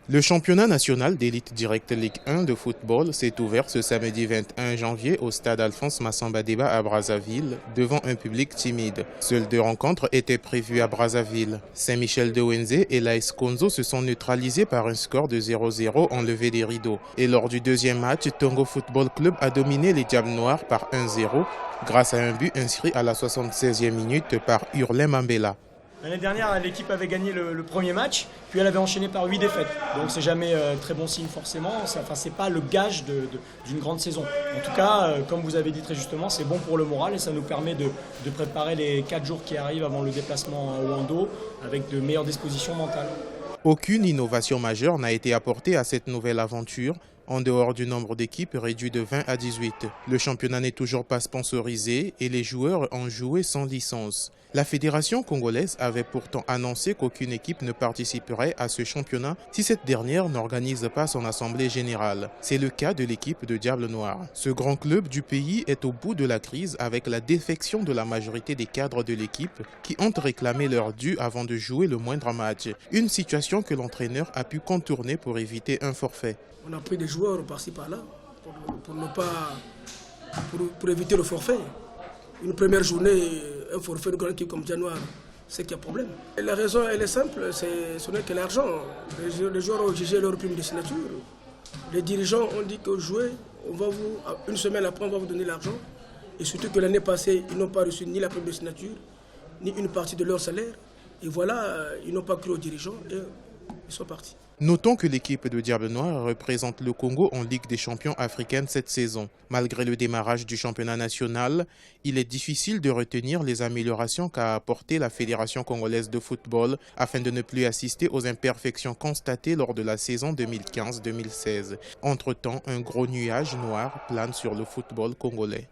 Le championnat national d'élite directe Ligue 1 de football s'est ouvert ce samedi 21 janvier au stade Alphonse Massamba Déba à Brazzaville, devant un public timide. Seules deux rencontres étaient prévues à Brazzaville. Saint-Michel de Wenzé et l'AS Konzo se sont neutralisés par un score de 0-0 en levée des rideaux. Et lors du deuxième match, Tongo Football Club a dominé les Diables Noirs par 1-0 grâce à un but inscrit à la 76e minute par Hurley Mambela. L'année dernière, l'équipe avait gagné le premier match, puis elle avait enchaîné par 8 défaites. Donc c'est jamais très bon signe forcément, c'est pas le gage d'une grande saison. En tout cas, comme vous avez dit très justement, c'est bon pour le moral et ça nous permet de préparer les 4 jours qui arrivent avant le déplacement au Wando avec de meilleures dispositions mentales. Aucune innovation majeure n'a été apportée à cette nouvelle aventure, en dehors du nombre d'équipes réduit de 20 à 18. Le championnat n'est toujours pas sponsorisé et les joueurs ont joué sans licence. La fédération congolaise avait pourtant annoncé qu'aucune équipe ne participerait à ce championnat si cette dernière n'organise pas son assemblée générale. C'est le cas de l'équipe de Diables Noirs. Ce grand club du pays est au bout de la crise avec la défection de la majorité des cadres de l'équipe qui ont réclamé leur dû avant de jouer le moindre match. Une situation que l'entraîneur a pu contourner pour éviter un forfait. On a pris des joueurs par-ci par-là pour éviter le forfait. Une première journée, un forfait de grande équipe comme Dianoir, c'est qu'il y a problème. Et la raison, elle est simple, ce n'est que l'argent. Les joueurs ont jugé leur prime de signature. Les dirigeants ont dit que jouer, une semaine après, on va vous donner l'argent. Et surtout que l'année passée, ils n'ont pas reçu ni la prime de signature, ni une partie de leur salaire. Et voilà, ils n'ont pas cru aux dirigeants et ils sont partis. Notons que l'équipe de Diables Noirs représente le Congo en Ligue des champions africaine cette saison. Malgré le démarrage du championnat national, il est difficile de retenir les améliorations qu'a apportées la Fédération congolaise de football afin de ne plus assister aux imperfections constatées lors de la saison 2015-2016. Entre-temps, un gros nuage noir plane sur le football congolais.